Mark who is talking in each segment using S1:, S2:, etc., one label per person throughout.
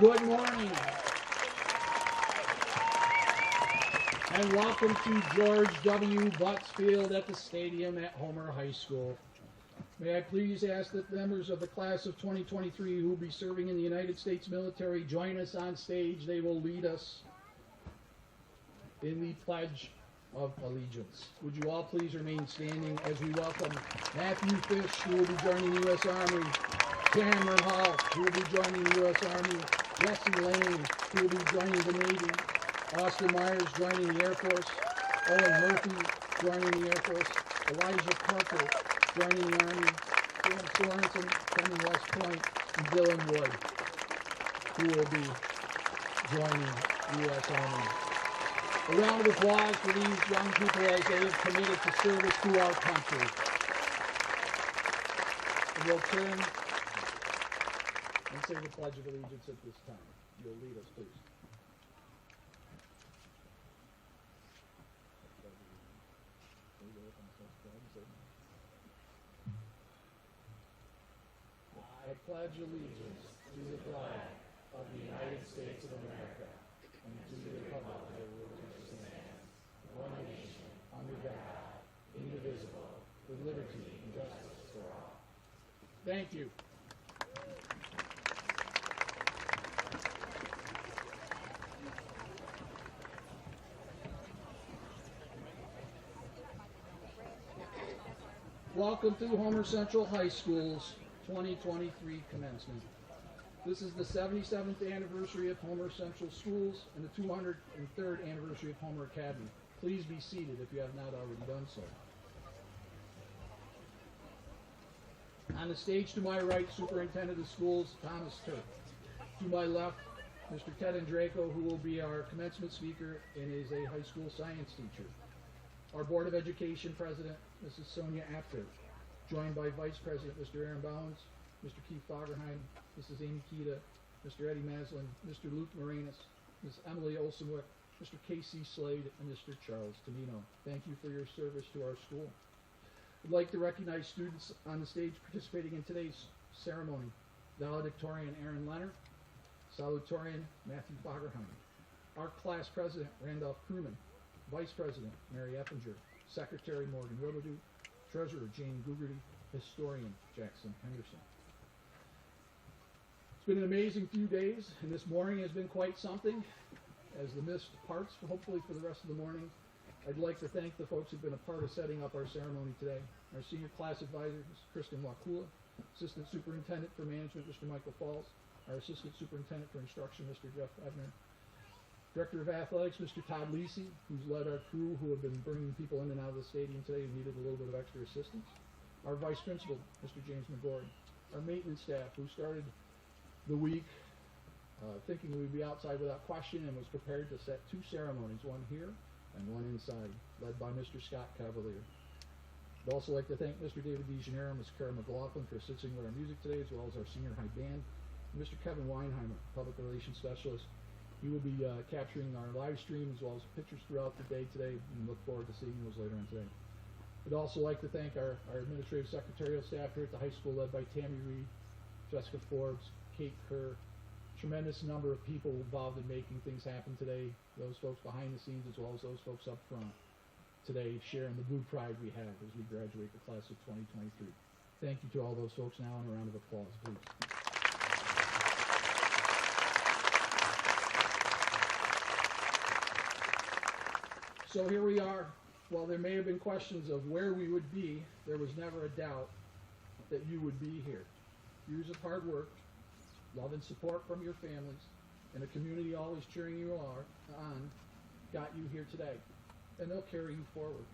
S1: Good morning, and welcome to George W. Butts Field at the stadium at Homer High School. May I please ask that members of the class of 2023 who will be serving in the United States military join us on stage. They will lead us in the Pledge of Allegiance. Would you all please remain standing as we welcome Matthew Fish, who will be joining the U.S. Army, Cameron Hall, who will be joining the U.S. Army, Jesse Lane, who will be joining the Navy, Austin Myers joining the Air Force, Owen Murphy joining the Air Force, Elijah Parker joining the Army, Sam Sorensen coming West Point, and Dylan Wood, who will be joining the U.S. Army. A round of applause for these young people as they have committed to service to our country. And we'll turn and say the Pledge of Allegiance at this time. You'll lead us, please. I pledge allegiance to the flag of the United States of America and to the republic for which it stands, one nation, under God, indivisible, with liberty and justice for all. Thank you. Welcome to Homer Central High School's 2023 commencement. This is the 77th anniversary of Homer Central Schools and the 203rd anniversary of Homer Academy. Please be seated if you have not already done so. On the stage to my right, Superintendent of Schools, Thomas Turk. To my left, Mr. Ted Andraco, who will be our commencement speaker and is a high school science teacher. Our Board of Education President, Mrs. Sonia Apter, joined by Vice President Mr. Aaron Bowens, Mr. Keith Fagerheim, Mrs. Amy Kita, Mr. Eddie Maslin, Mr. Luke Moranis, Ms. Emily Olsenwick, Mr. Casey Slade, and Mr. Charles Tomino. Thank you for your service to our school. I'd like to recognize students on the stage participating in today's ceremony. Valedictorian Aaron Leonard, Salutatorian Matthew Fagerheim, our class president Randolph Crewman, Vice President Mary Eppinger, Secretary Morgan Robidoux, Treasurer Jane Gugerty, Historian Jackson Henderson. It's been an amazing few days, and this morning has been quite something. As the mist parts, hopefully for the rest of the morning, I'd like to thank the folks who've been a part of setting up our ceremony today. Our senior class advisor, Ms. Kristen Wakula, Assistant Superintendent for Management, Mr. Michael Falls, our Assistant Superintendent for Instruction, Mr. Jeff Ebner, Director of Athletics, Mr. Todd Lisi, who's led our crew who have been bringing people in and out of the stadium today who needed a little bit of extra assistance. Our Vice Principal, Mr. James McGorry. Our maintenance staff, who started the week thinking we'd be outside without question and was prepared to set two ceremonies, one here and one inside, led by Mr. Scott Cavalier. I'd also like to thank Mr. David DeGenero and Ms. Kara McLaughlin for assisting with our music today, as well as our senior high band, and Mr. Kevin Weinheimer, Public Relations Specialist. He will be capturing our live stream as well as pictures throughout the day today, and look forward to seeing those later on today. I'd also like to thank our administrative secretarial staff here at the high school, led by Tammy Reed, Jessica Forbes, Kate Kerr, tremendous number of people involved in making things happen today, those folks behind the scenes as well as those folks up front today, sharing the blue pride we have as we graduate the class of 2023. Thank you to all those folks now, and a round of applause, please. So here we are. While there may have been questions of where we would be, there was never a doubt that you would be here. Years of hard work, love and support from your families, and a community always cheering you on got you here today, and they'll carry you forward.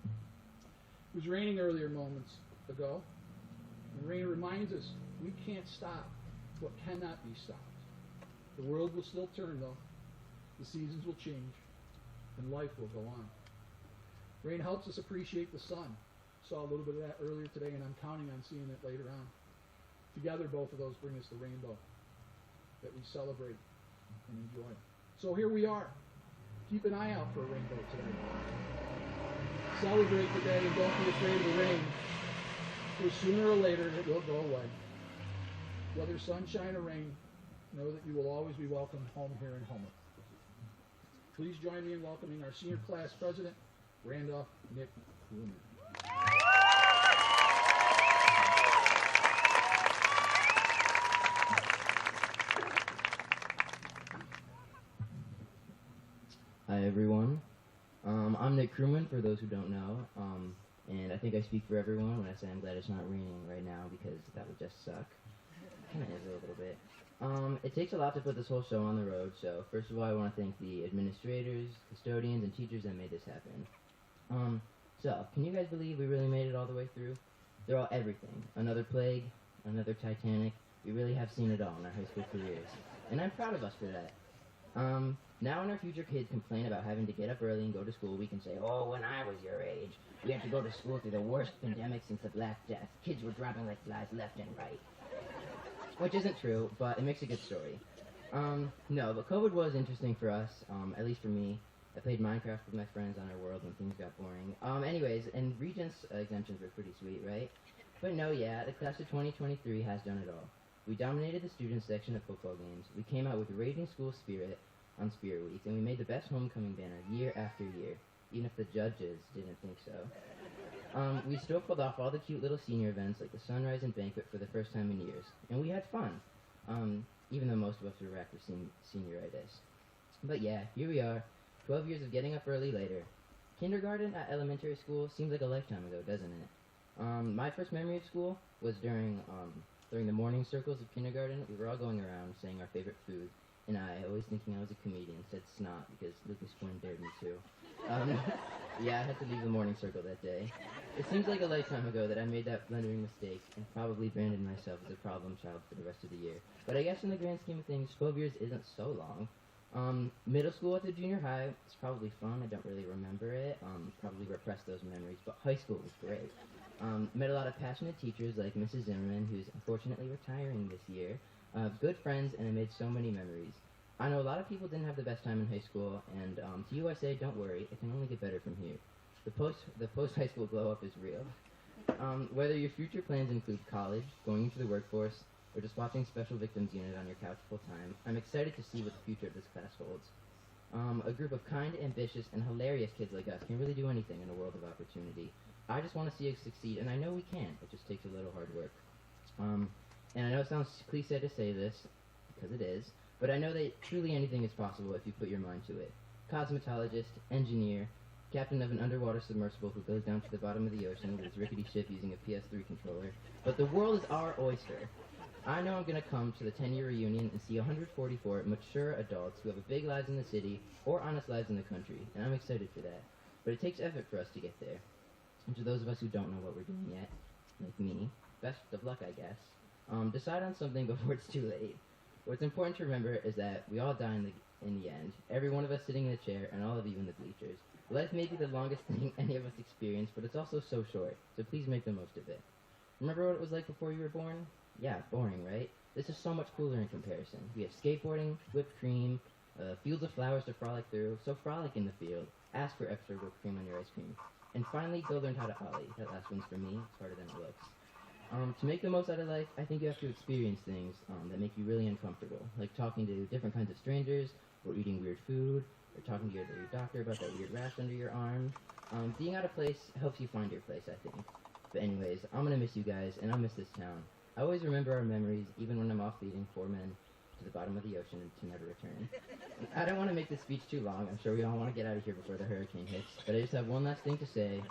S1: It was raining earlier moments ago, and rain reminds us we can't stop what cannot be stopped. The world will still turn, though. The seasons will change, and life will go on. Rain helps us appreciate the sun. Saw a little bit of that earlier today, and I'm counting on seeing it later on. Together, both of those bring us the rainbow that we celebrate and enjoy. So here we are. Keep an eye out for a rainbow today. Celebrate today and don't be afraid of the rain, because sooner or later it will go away. Whether sunshine or rain, know that you will always be welcome home here in Homer. Please join me in welcoming our senior class president, Randolph Nick Lumen.
S2: Hi everyone. I'm Nick Crewman, for those who don't know, and I think I speak for everyone when I say I'm glad it's not raining right now, because that would just suck. Kind of is a little bit. It takes a lot to put this whole show on the road, so first of all I want to thank the administrators, custodians, and teachers that made this happen. So, can you guys believe we really made it all the way through? They're all everything. Another plague, another Titanic. We really have seen it all in our high school careers. And I'm proud of us for that. Now when our future kids complain about having to get up early and go to school, we can say, oh, when I was your age, we had to go to school through the worst pandemic since the Black Death. Kids were dropping like flies left and right. Which isn't true, but it makes a good story. No, but COVID was interesting for us, at least for me. I played Minecraft with my friends on our world when things got boring. Anyways, and Regents exemptions were pretty sweet, right? But no, yeah, the class of 2023 has done it all. We dominated the student section of football games. We came out with raging school spirit on Spirit Week, and we made the best homecoming banner year after year, even if the judges didn't think so. We still pulled off all the cute little senior events like the sunrise and banquet for the first time in years, and we had fun, even though most of us were racked with senioritis. But yeah, here we are, 12 years of getting up early later. Kindergarten at elementary school seems like a lifetime ago, doesn't it? My first memory of school was during the morning circles of kindergarten. We were all going around saying our favorite food, and I, always thinking I was a comedian, said snot because Lucas Quinn dared me to. Yeah, I had to leave the morning circle that day. It seems like a lifetime ago that I made that blundering mistake and probably branded myself as a problem child for the rest of the year. But I guess in the grand scheme of things, 12 years isn't so long. Middle school at the junior high was probably fun. I don't really remember it. Probably repressed those memories, but high school was great. Met a lot of passionate teachers like Mrs. Zimmerman, who's unfortunately retiring this year. Good friends, and I made so many memories. I know a lot of people didn't have the best time in high school, and to you I say, don't worry, it can only get better from here. The post-high school glow-up is real. Whether your future plans include college, going into the workforce, or just watching Special Victims Unit on your couch full-time, I'm excited to see what the future of this class holds. A group of kind, ambitious, and hilarious kids like us can really do anything in a world of opportunity. I just want to see us succeed, and I know we can. It just takes a little hard work. And I know it sounds cliche to say this, because it is, but I know that truly anything is possible if you put your mind to it. Cosmetologist, engineer, captain of an underwater submersible who goes down to the bottom of the ocean with his rickety ship using a PS3 controller. But the world is our oyster. I know I'm going to come to the 10-year reunion and see 144 mature adults who have a big lives in the city or honest lives in the country, and I'm excited for that. But it takes effort for us to get there. And to those of us who don't know what we're doing yet, like me, best of luck, I guess. Decide on something before it's too late. What's important to remember is that we all die in the end. Every one of us sitting in a chair, and all of you in the bleachers. Life may be the longest thing any of us experience, but it's also so short, so please make the most of it. Remember what it was like before you were born? Yeah, boring, right? This is so much cooler in comparison. We have skateboarding, whipped cream, fields of flowers to frolic through, so frolic in the field. Ask for extra whipped cream on your ice cream. And finally, go learn how to ollie. That last one's for me. It's harder than it looks. To make the most out of life, I think you have to experience things that make you really uncomfortable, like talking to different kinds of strangers, or eating weird food, or talking to your doctor about that weird rash under your arm. Being out of place helps you find your place, I think. But anyways, I'm gonna miss you guys, and I'll miss this town. I always remember our memories, even when I'm off leading 4 men to the bottom of the ocean to never return. I don't want to make this speech too long. I'm sure we all want to get out of here before the hurricane hits, but I just have one last thing to say.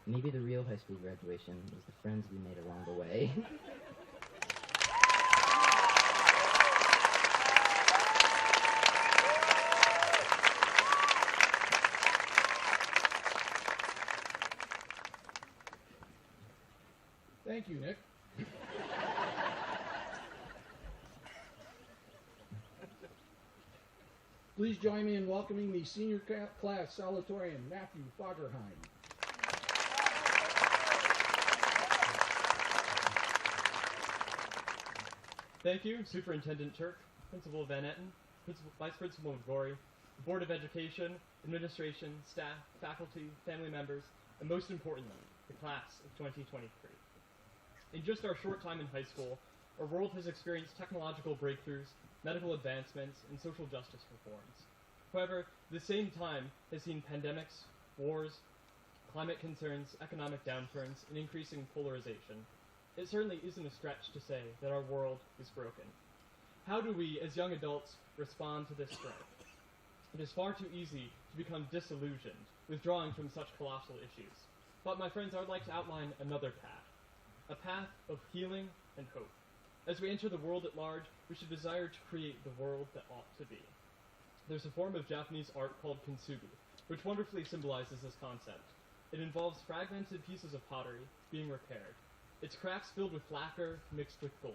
S2: Maybe the real high school graduation was the friends we made along the way.
S1: Thank you, Nick. Please join me in welcoming the senior class salutatorian, Matthew Fagerheim.
S3: Thank you, Superintendent Turk, Principal Van Etten, Vice Principal McGorry, Board of Education, Administration, staff, faculty, family members, and most importantly, the class of 2023. In just our short time in high school, our world has experienced technological breakthroughs, medical advancements, and social justice reforms. However, the same time has seen pandemics, wars, climate concerns, economic downturns, and increasing polarization. It certainly isn't a stretch to say that our world is broken. How do we, as young adults, respond to this strife? It is far too easy to become disillusioned, withdrawing from such colossal issues. But my friends, I would like to outline another path, a path of healing and hope. As we enter the world at large, we should desire to create the world that ought to be. There's a form of Japanese art called kintsugi, which wonderfully symbolizes this concept. It involves fragmented pieces of pottery being repaired, its cracks filled with lacquer mixed with gold.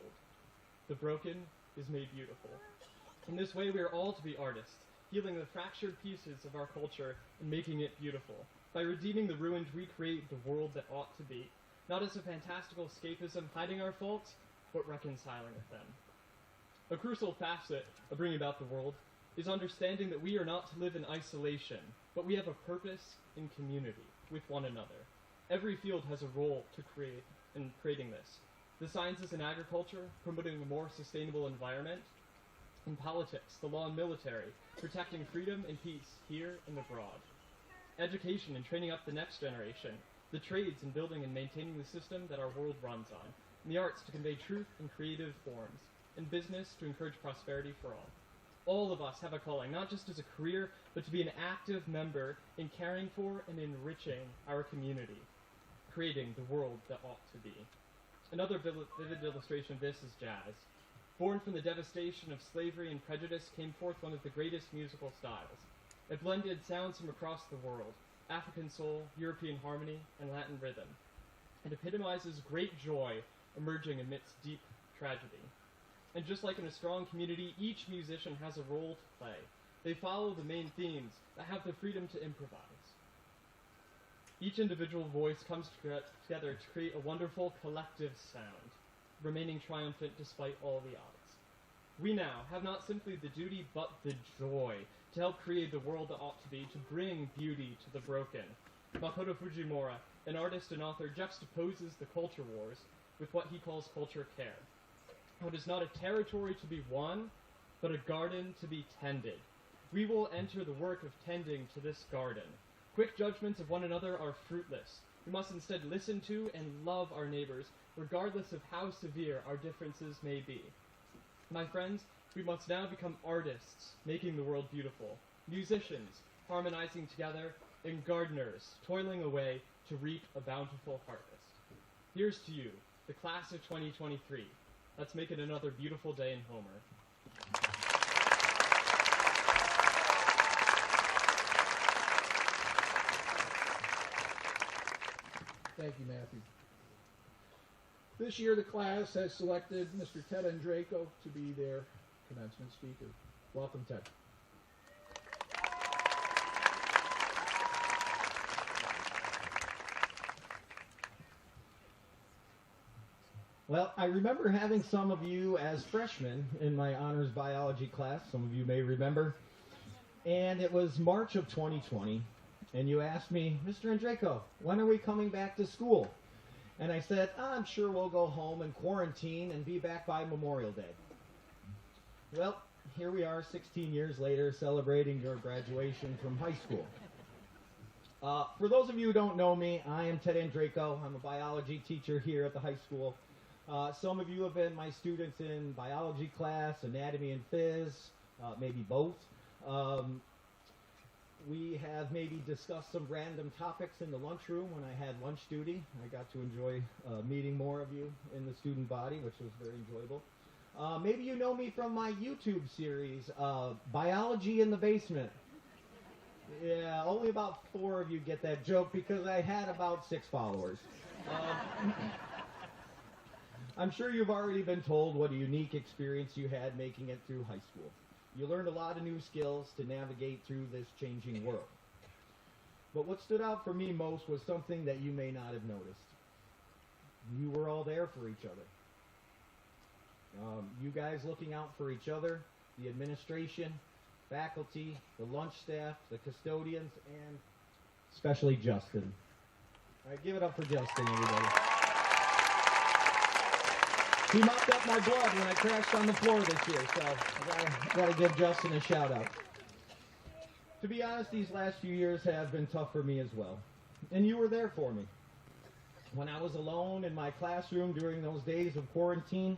S3: The broken is made beautiful. In this way, we are all to be artists, healing the fractured pieces of our culture and making it beautiful. By redeeming the ruined, we create the world that ought to be, not as a fantastical escapism hiding our faults, but reconciling with them. A crucial facet of bringing about the world is understanding that we are not to live in isolation, but we have a purpose in community with one another. Every field has a role to create in creating this. The sciences and agriculture, promoting a more sustainable environment. In politics, the law and military, protecting freedom and peace here and abroad. Education and training up the next generation. The trades in building and maintaining the system that our world runs on. And the arts to convey truth in creative forms. And business to encourage prosperity for all. All of us have a calling, not just as a career, but to be an active member in caring for and enriching our community, creating the world that ought to be. Another vivid illustration of this is jazz. Born from the devastation of slavery and prejudice came forth one of the greatest musical styles. It blended sounds from across the world, African soul, European harmony, and Latin rhythm. It epitomizes great joy emerging amidst deep tragedy. And just like in a strong community, each musician has a role to play. They follow the main themes, but have the freedom to improvise. Each individual voice comes together to create a wonderful collective sound, remaining triumphant despite all the odds. We now have not simply the duty, but the joy to help create the world that ought to be, to bring beauty to the broken. Makoto Fujimura, an artist and author, juxtaposes the culture wars with what he calls culture care. How it is not a territory to be won, but a garden to be tended. We will enter the work of tending to this garden. Quick judgments of one another are fruitless. We must instead listen to and love our neighbors, regardless of how severe our differences may be. My friends, we must now become artists, making the world beautiful, musicians, harmonizing together, and gardeners, toiling away to reap a bountiful harvest. Here's to you, the class of 2023. Let's make it another beautiful day in Homer.
S1: Thank you, Matthew. This year, the class has selected Mr. Ted Andraco to be their commencement speaker. Welcome, Ted.
S4: Well, I remember having some of you as freshmen in my honors biology class. Some of you may remember. And it was March of 2020. And you asked me, Mr. Andraco, when are we coming back to school? And I said, I'm sure we'll go home and quarantine and be back by Memorial Day. Well, here we are 16 years later celebrating your graduation from high school. For those of you who don't know me, I am Ted Andraco. I'm a biology teacher here at the high school. Some of you have been my students in biology class, anatomy and phys, maybe both. We have maybe discussed some random topics in the lunchroom when I had lunch duty. I got to enjoy meeting more of you in the student body, which was very enjoyable. Maybe you know me from my YouTube series, Biology in the Basement. Yeah, only about 4 of you get that joke because I had about 6 followers. I'm sure you've already been told what a unique experience you had making it through high school. You learned a lot of new skills to navigate through this changing world. But what stood out for me most was something that you may not have noticed. You were all there for each other. You guys looking out for each other, the administration, faculty, the lunch staff, the custodians, and especially Justin. All right, give it up for Justin, everybody. He mopped up my blood when I crashed on the floor this year, so I gotta give Justin a shout out. To be honest, these last few years have been tough for me as well. And you were there for me. When I was alone in my classroom during those days of quarantine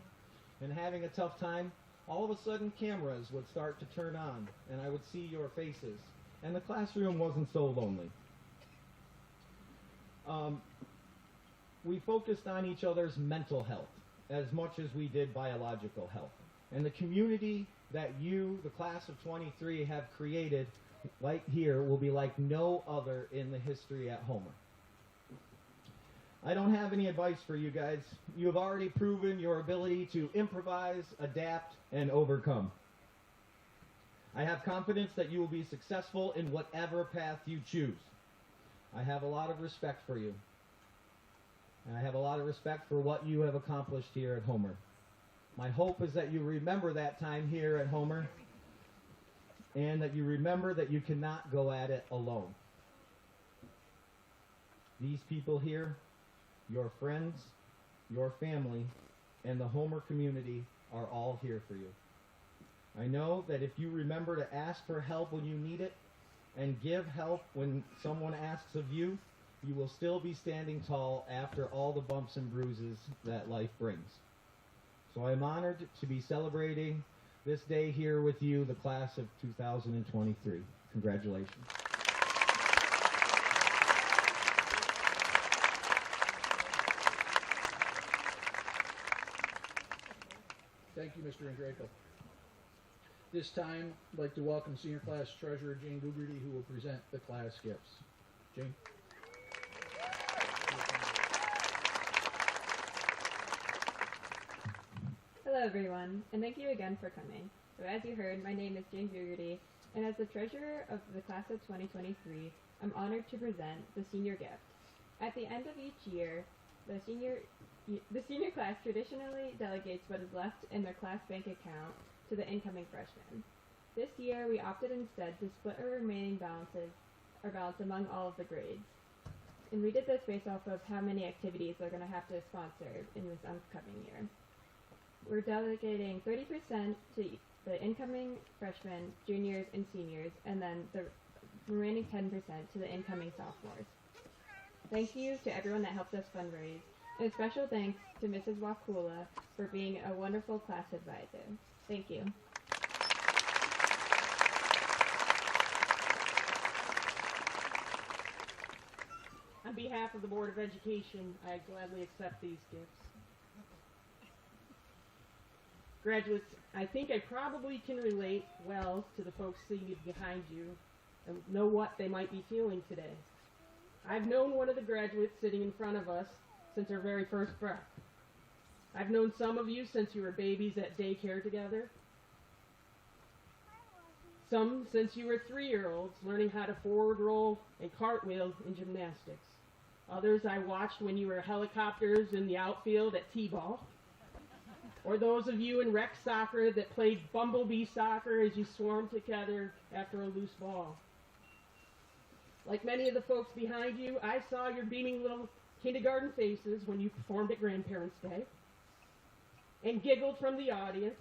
S4: and having a tough time, all of a sudden cameras would start to turn on and I would see your faces. And the classroom wasn't so lonely. We focused on each other's mental health as much as we did biological health. And the community that you, the class of 23, have created right here will be like no other in the history at Homer. I don't have any advice for you guys. You have already proven your ability to improvise, adapt, and overcome. I have confidence that you will be successful in whatever path you choose. I have a lot of respect for you. And I have a lot of respect for what you have accomplished here at Homer. My hope is that you remember that time here at Homer and that you remember that you cannot go at it alone. These people here, your friends, your family, and the Homer community are all here for you. I know that if you remember to ask for help when you need it and give help when someone asks of you, you will still be standing tall after all the bumps and bruises that life brings. So I'm honored to be celebrating this day here with you, the class of 2023. Congratulations.
S1: Thank you, Mr. Andreyko. This time, I'd like to welcome Senior Class Treasurer Jane Gugerty, who will present the class gifts. Jane?
S5: Hello everyone, and thank you again for coming. So as you heard, my name is Jane Gugerty, and as the treasurer of the class of 2023, I'm honored to present the senior gift. At the end of each year, the senior class traditionally delegates what is left in their class bank account to the incoming freshmen. This year, we opted instead to split our remaining balance among all of the grades. And we did this based off of how many activities they're going to have to sponsor in this upcoming year. We're delegating 30% to the incoming freshmen, juniors, and seniors, and then the remaining 10% to the incoming sophomores. Thank you to everyone that helped us fundraise, and a special thanks to Mrs. Wakula for being a wonderful class advisor. Thank you.
S6: On behalf of the Board of Education, I gladly accept these gifts. Graduates, I think I probably can relate well to the folks seated behind you and know what they might be feeling today. I've known one of the graduates sitting in front of us since our very first breath. I've known some of you since you were babies at daycare together. Some since you were 3-year-olds learning how to forward roll and cartwheel in gymnastics. Others I watched when you were helicopters in the outfield at T-ball. Or those of you in rec soccer that played bumblebee soccer as you swarmed together after a loose ball. Like many of the folks behind you, I saw your beaming little kindergarten faces when you performed at Grandparents' Day, and giggled from the audience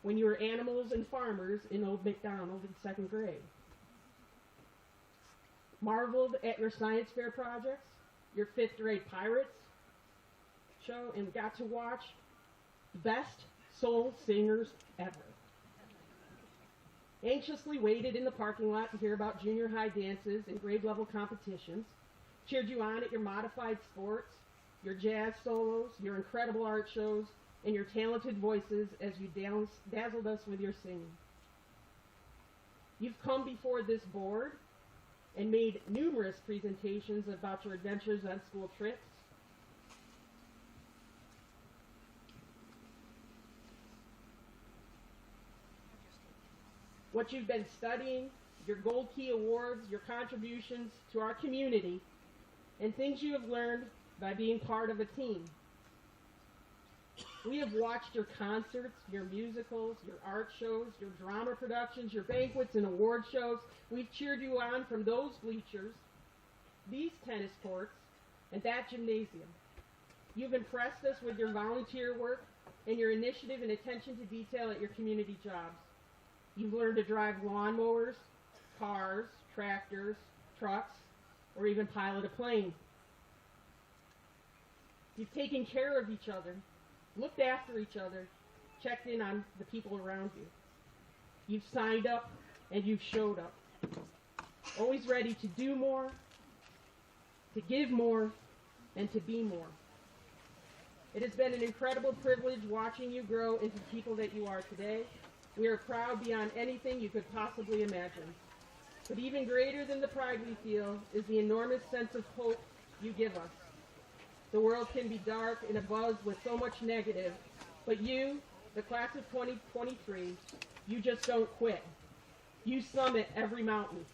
S6: when you were animals and farmers in Old MacDonald in 2nd grade. Marveled at your science fair projects, your 5th grade pirates show, and got to watch the best soul singers ever. Anxiously waited in the parking lot to hear about junior high dances and grade level competitions, cheered you on at your modified sports, your jazz solos, your incredible art shows, and your talented voices as you dazzled us with your singing. You've come before this board and made numerous presentations about your adventures on school trips, what you've been studying, your Gold Key Awards, your contributions to our community, and things you have learned by being part of a team. We have watched your concerts, your musicals, your art shows, your drama productions, your banquets and award shows. We've cheered you on from those bleachers, these tennis courts, and that gymnasium. You've impressed us with your volunteer work and your initiative and attention to detail at your community jobs. You've learned to drive lawnmowers, cars, tractors, trucks, or even pilot a plane. You've taken care of each other, looked after each other, checked in on the people around you. You've signed up and you've showed up. Always ready to do more, to give more, and to be more. It has been an incredible privilege watching you grow into the people that you are today. We are proud beyond anything you could possibly imagine. But even greater than the pride we feel is the enormous sense of hope you give us. The world can be dark and abuzz with so much negative, but you, the class of 2023, you just don't quit. You summit every mountain.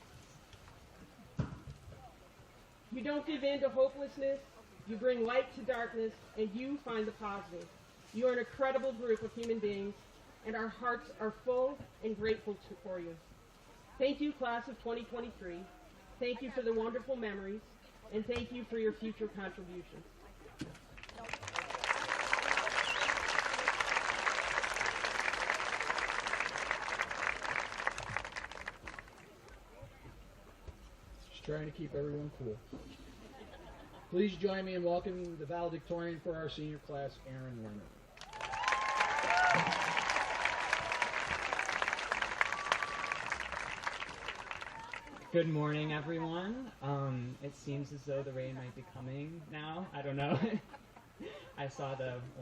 S6: You don't give in to hopelessness, you bring light to darkness, and you find the positive. You are an incredible group of human beings, and our hearts are full and grateful for you. Thank you, class of 2023. Thank you for the wonderful memories, and thank you for your future contributions.
S1: Just trying to keep everyone cool. Please join me in welcoming the valedictorian for our senior class, Aaron Lerner.
S7: Good morning, everyone. It seems as though the rain might be coming now. I don't know. I saw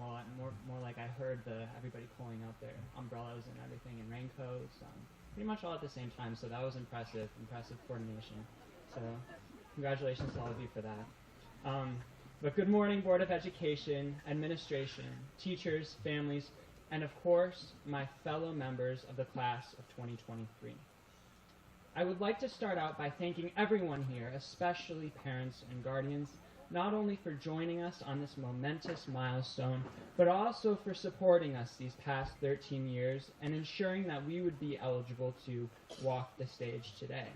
S7: more like I heard everybody pulling out their umbrellas and everything and raincoats, pretty much all at the same time. So that was impressive coordination. So congratulations to all of you for that. But good morning, Board of Education, administration, teachers, families, and of course, my fellow members of the class of 2023. I would like to start out by thanking everyone here, especially parents and guardians, not only for joining us on this momentous milestone, but also for supporting us these past 13 years and ensuring that we would be eligible to walk the stage today.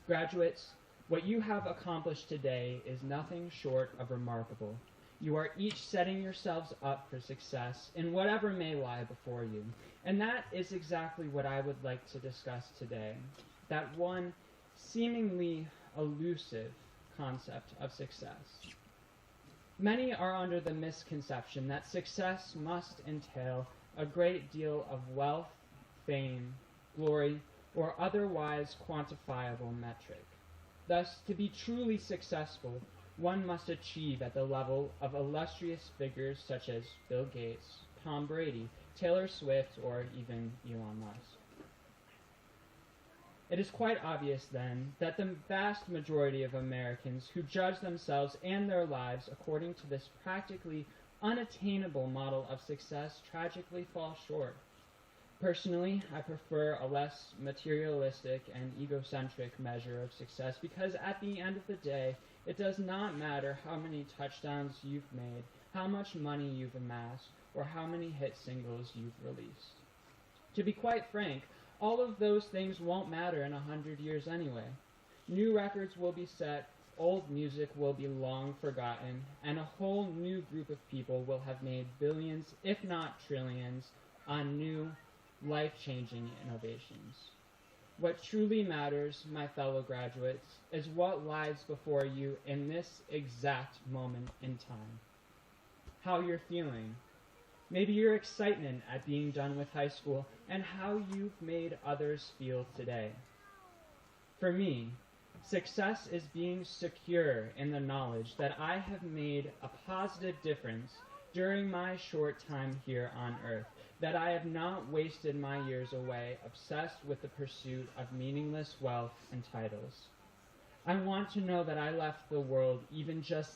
S7: Graduates, what you have accomplished today is nothing short of remarkable. You are each setting yourselves up for success in whatever may lie before you. And that is exactly what I would like to discuss today. That one seemingly elusive concept of success. Many are under the misconception that success must entail a great deal of wealth, fame, glory, or otherwise quantifiable metric. Thus, to be truly successful, one must achieve at the level of illustrious figures such as Bill Gates, Tom Brady, Taylor Swift, or even Elon Musk. It is quite obvious, then, that the vast majority of Americans who judge themselves and their lives according to this practically unattainable model of success tragically fall short. Personally, I prefer a less materialistic and egocentric measure of success because at the end of the day, it does not matter how many touchdowns you've made, how much money you've amassed, or how many hit singles you've released. To be quite frank, all of those things won't matter in 100 years anyway. New records will be set, old music will be long forgotten, and a whole new group of people will have made billions, if not trillions, on new, life-changing innovations. What truly matters, my fellow graduates, is what lies before you in this exact moment in time. How you're feeling. Maybe your excitement at being done with high school and how you've made others feel today. For me, success is being secure in the knowledge that I have made a positive difference during my short time here on earth, that I have not wasted my years away obsessed with the pursuit of meaningless wealth and titles. I want to know that I left the world even just